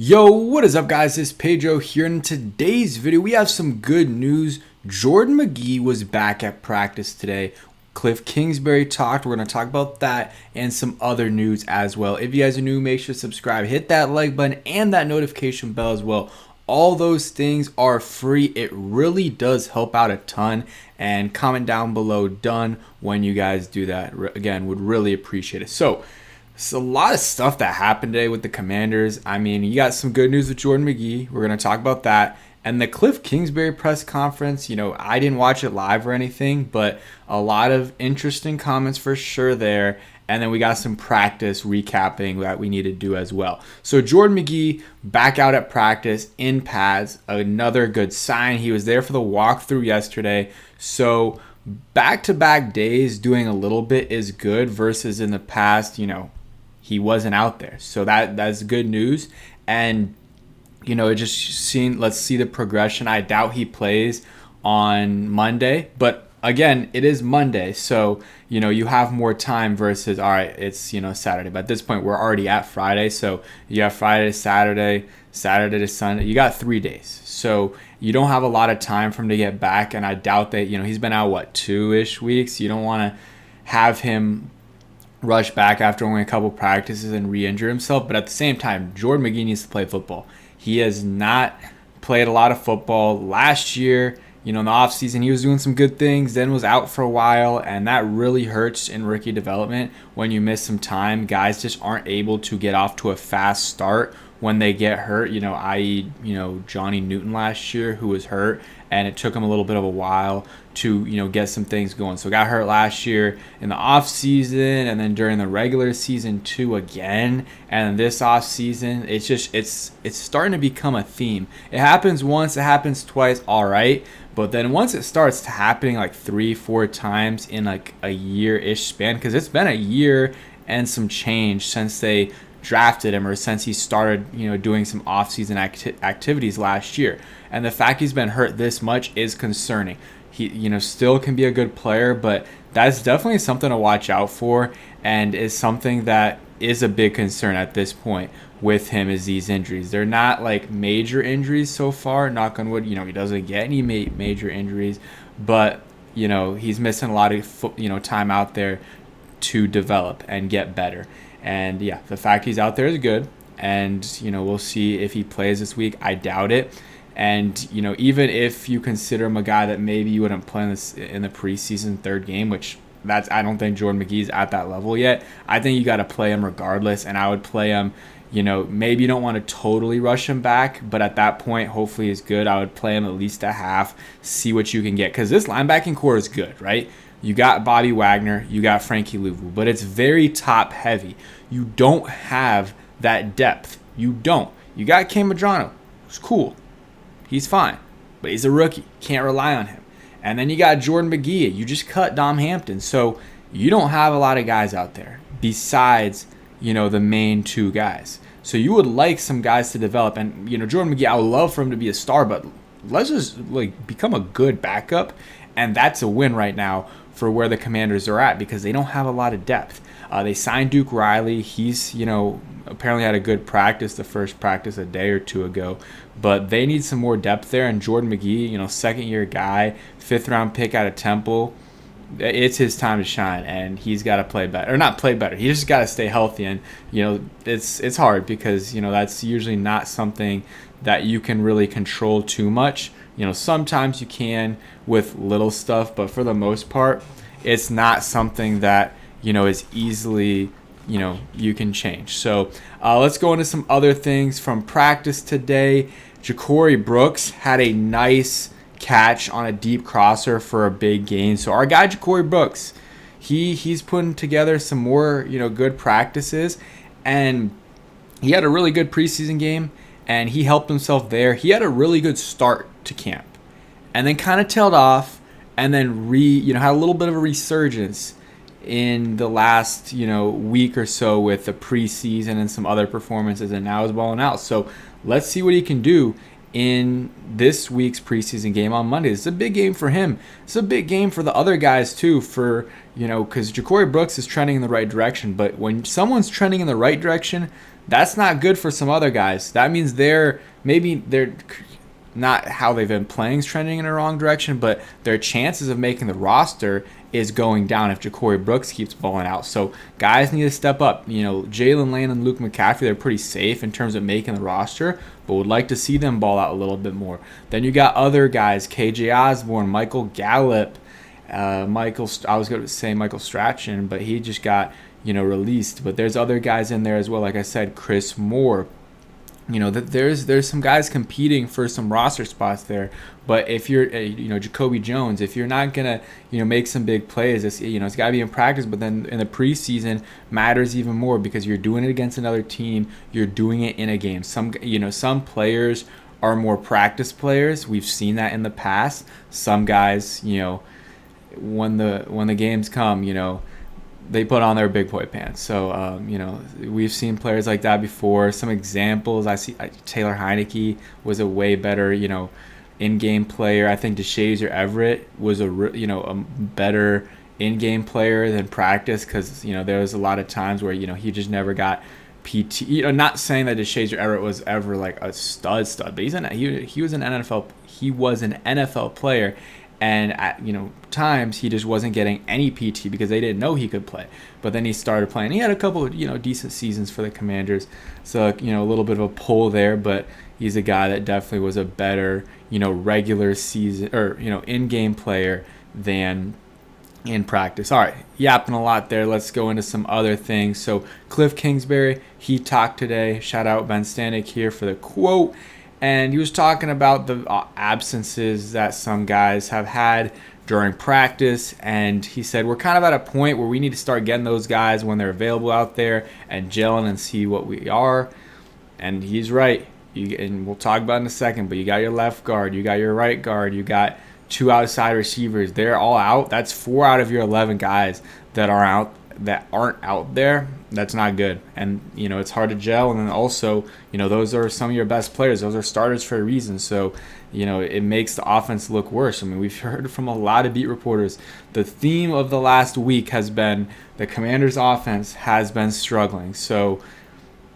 Yo, what is up guys? It's Pedro here. In today's video, we have some good news. Jordan Magee was back at practice today. Kliff Kingsbury talked. We're going to talk about that and some other news as well. If you guys are new, make sure to subscribe, hit that like button and that notification bell as well. All those things are free. It really does help out a ton. And comment down below done when you guys do that. Again, would really appreciate it. So, it's a lot of stuff that happened today with the Commanders. I mean, you got some good news with Jordan Magee. We're going to talk about that. And the Kliff Kingsbury press conference, I didn't watch it live or anything, but a lot of interesting comments for sure there. And then we got some practice recapping that we need to do as well. So Jordan Magee back out at practice in pads. Another good sign. He was there for the walkthrough yesterday. So back-to-back days doing a little bit is good versus in the past, he wasn't out there. So that's good news. And, it just seen, let's see the progression. I doubt he plays on Monday. But, again, it is Monday. So, you have more time versus, all right, it's, Saturday. But at this point, we're already at Friday. So, you have Friday to Saturday, Saturday to Sunday. You got 3 days. So, you don't have a lot of time for him to get back. And I doubt that, he's been out, 2-ish weeks. You don't want to have him rush back after only a couple practices and re-injure himself. But at the same time, Jordan Magee needs to play football. He has not played a lot of football. Last year, in the offseason, he was doing some good things, then was out for a while, and that really hurts in rookie development when you miss some time. Guys just aren't able to get off to a fast start when they get hurt, i.e., Johnny Newton last year who was hurt, and it took him a little bit of a while to, get some things going. So got hurt last year in the offseason and then during the regular season too again. And this offseason, it's starting to become a theme. It happens once, it happens twice, all right. But then once it starts happening 3-4 times in a year-ish span, because it's been a year and some change since they drafted him or since he started, doing some off-season activities last year. And the fact he's been hurt this much is concerning. He, still can be a good player, but that's definitely something to watch out for and is something that is a big concern at this point with him is these injuries. They're not major injuries so far, knock on wood, he doesn't get any major injuries, but, he's missing a lot of, time out there to develop and get better. And yeah, the fact he's out there is good. And, we'll see if he plays this week. I doubt it. And, even if you consider him a guy that maybe you wouldn't play in the preseason third game, which I don't think Jordan Magee's at that level yet. I think you got to play him regardless. And I would play him, maybe you don't want to totally rush him back. But at that point, hopefully he's good. I would play him at least a half, see what you can get. Because this linebacking core is good, right? You got Bobby Wagner, you got Frankie Louvu, but it's very top heavy. You don't have that depth. You don't. You got Cam Madrano, who's cool. He's fine, but he's a rookie. Can't rely on him. And then you got Jordan Magee. You just cut Dom Hampton. So you don't have a lot of guys out there besides, the main two guys. So you would like some guys to develop. And, Jordan Magee, I would love for him to be a star, but let's just become a good backup. And that's a win right now for where the Commanders are at because they don't have a lot of depth. They signed Duke Riley. He's, apparently had a good practice, the first practice a day or two ago. But they need some more depth there. And Jordan Magee, second-year guy, fifth-round pick out of Temple, it's his time to shine. And he's got to play better. Or not play better. He just got to stay healthy. And, it's hard because, that's usually not something that you can really control too much. Sometimes you can with little stuff, but for the most part, it's not something that, is easily, you can change. So let's go into some other things from practice today. JaCoby Brooks had a nice catch on a deep crosser for a big gain. So our guy JaCoby Brooks, he's putting together some more, good practices, and he had a really good preseason game. And he helped himself there. He had a really good start to camp and then kind of tailed off and then had a little bit of a resurgence in the last, week or so with the preseason and some other performances, and now he's balling out. So let's see what he can do in this week's preseason game on Monday. It's a big game for him. It's a big game for the other guys too, for, because JaCoby Brooks is trending in the right direction. But when someone's trending in the right direction, that's not good for some other guys. That means they're not how they've been playing is trending in the wrong direction, but their chances of making the roster is going down if JaCoby Brooks keeps balling out. So guys need to step up. Jalen Lane and Luke McCaffrey, they're pretty safe in terms of making the roster, but would like to see them ball out a little bit more. Then you got other guys, KJ Osborne, Michael Gallup, I was going to say Michael Strachan, but he just got released. But there's other guys in there as well. Like I said, Chris Moore. There's some guys competing for some roster spots there. But if you're, Jacoby Jones, if you're not gonna, make some big plays, it's got to be in practice. But then in the preseason matters even more because you're doing it against another team. You're doing it in a game. Some players are more practice players. We've seen that in the past. Some guys, when the games come, they put on their big boy pants. So, we've seen players like that before. Some examples, Taylor Heineke was a way better, in-game player. I think DeShazier Everett was a better in-game player than practice because, there was a lot of times where, he just never got PT. Not saying that DeShazier Everett was ever like a stud, but he was an NFL player. And at times he just wasn't getting any PT because they didn't know he could play. But then he started playing. He had a couple of decent seasons for the Commanders, so a little bit of a pull there. But he's a guy that definitely was a better regular season or in-game player than in practice. All right, yapping a lot there. Let's go into some other things. So Kliff Kingsbury, he talked today. Shout out Ben Stanek here for the quote. And he was talking about the absences that some guys have had during practice. And he said, we're kind of at a point where we need to start getting those guys when they're available out there and gelling and see what we are. And he's right. And we'll talk about it in a second. But you got your left guard. You got your right guard. You got 2 outside receivers. They're all out. That's 4 out of your 11 guys that aren't out there. That's not good. And it's hard to gel. And then also those are some of your best players. Those are starters for a reason. So it makes the offense look worse. I mean, we've heard from a lot of beat reporters, the theme of the last week has been the Commanders offense has been struggling. So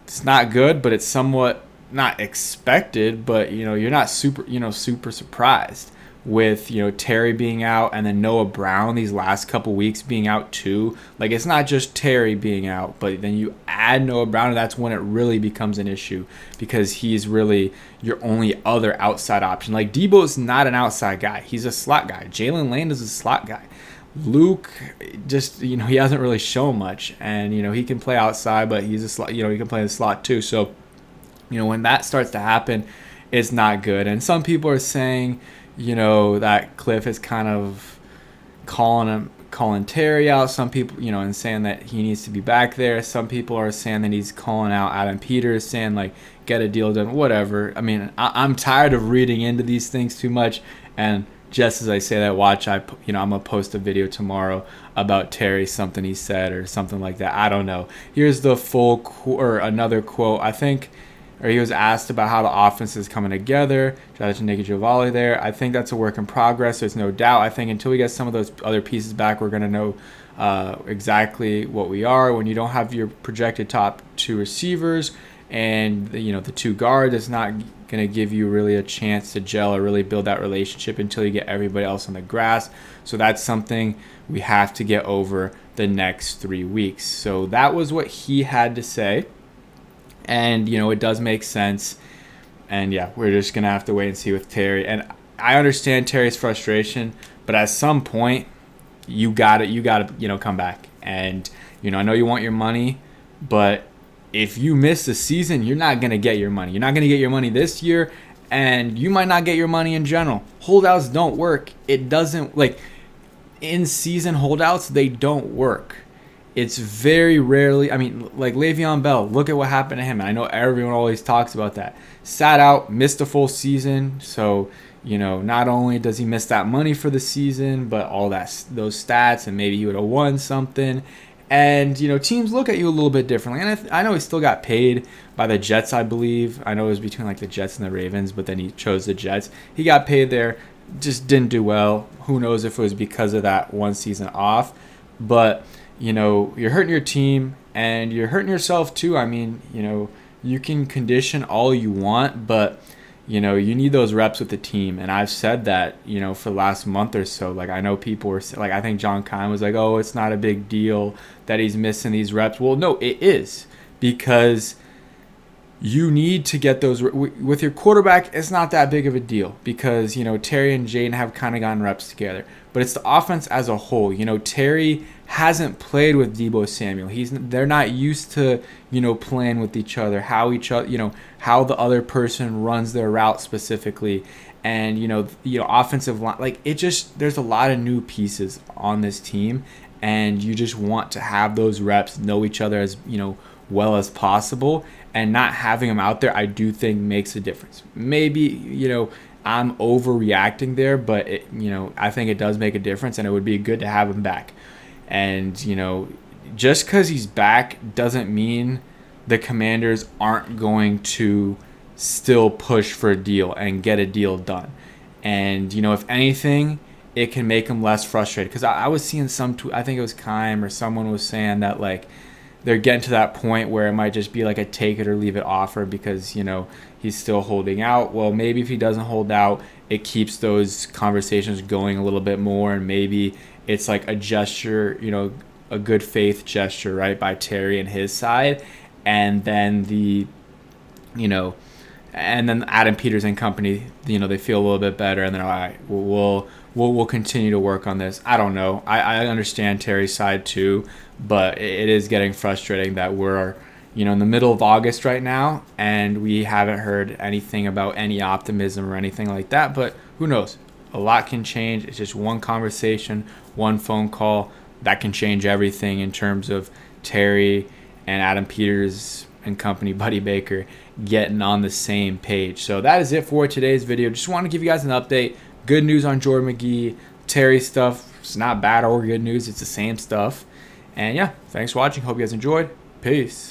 it's not good, but it's somewhat not expected, but you're not super surprised with Terry being out and then Noah Brown these last couple weeks being out too. Like, it's not just Terry being out, but then you add Noah Brown, and that's when it really becomes an issue because he's really your only other outside option. Like, Debo's not an outside guy. He's a slot guy. Jalen Lane is a slot guy. Luke, just, he hasn't really shown much, and, he can play outside, but he's a slot, he can play in the slot too. So, when that starts to happen, it's not good. And some people are saying, that Kliff is kind of calling Terry out. Some people, and saying that he needs to be back there. Some people are saying that he's calling out Adam Peters, saying like, get a deal done, whatever. I mean, I'm tired of reading into these things too much. And just as I say that, watch, I'm gonna post a video tomorrow about Terry, something he said or something like that. I don't know. Here's the full or another quote. I think. Or he was asked about how the offense is coming together. Shout out to Nicky Giovanni there. I think that's a work in progress. There's no doubt. I think until we get some of those other pieces back, we're going to know exactly what we are. When you don't have your projected top 2 receivers and the 2 guards, it's not going to give you really a chance to gel or really build that relationship until you get everybody else on the grass. So that's something we have to get over the next 3 weeks. So that was what he had to say. And, it does make sense. And, yeah, we're just going to have to wait and see with Terry. And I understand Terry's frustration, but at some point, you got to come back. And, I know you want your money, but if you miss the season, you're not going to get your money. You're not going to get your money this year, and you might not get your money in general. Holdouts don't work. It doesn't, in-season holdouts, they don't work. It's very rarely, like Le'Veon Bell, look at what happened to him. And I know everyone always talks about that. Sat out, missed a full season. So, not only does he miss that money for the season, but all those stats, and maybe he would have won something. And, teams look at you a little bit differently. And I know he still got paid by the Jets, I believe. I know it was between like the Jets and the Ravens, but then he chose the Jets. He got paid there, just didn't do well. Who knows if it was because of that one season off. But, you're hurting your team and you're hurting yourself too. I mean, you can condition all you want, but you need those reps with the team. And I've said that, for the last month or so. Like, I know people were like, I think John Kine was like, oh, it's not a big deal that he's missing these reps. Well, no, it is, because you need to get those with your quarterback. It's not that big of a deal because, Terry and Jaden have kind of gotten reps together, but it's the offense as a whole. Terry hasn't played with Deebo Samuel. They're not used to, playing with each other, how the other person runs their route specifically. And, offensive line, like there's a lot of new pieces on this team, and you just want to have those reps, know each other as, well as possible, and not having them out there, I do think makes a difference. Maybe, I'm overreacting there, but I think it does make a difference, and it would be good to have him back. And, just because he's back doesn't mean the Commanders aren't going to still push for a deal and get a deal done. And, if anything, it can make him less frustrated. Because I was seeing I think it was Kime or someone was saying that, like, they're getting to that point where it might just be like a take it or leave it offer because, he's still holding out. Well, maybe if he doesn't hold out, it keeps those conversations going a little bit more, and maybe it's like a gesture, a good faith gesture, right, by Terry and his side, and then and then Adam Peters and company, they feel a little bit better, and then all right, we'll continue to work on this. I don't know. I understand Terry's side too, but it is getting frustrating that we're in the middle of August right now, and we haven't heard anything about any optimism or anything like that. But who knows? A lot can change. It's just one conversation, one phone call that can change everything in terms of Terry and Adam Peters and company, Buddy Baker, getting on the same page. So that is it for today's video. Just want to give you guys an update. Good news on Jordan Magee. Terry stuff, it's not bad or good news. It's the same stuff. And yeah, thanks for watching. Hope you guys enjoyed. Peace.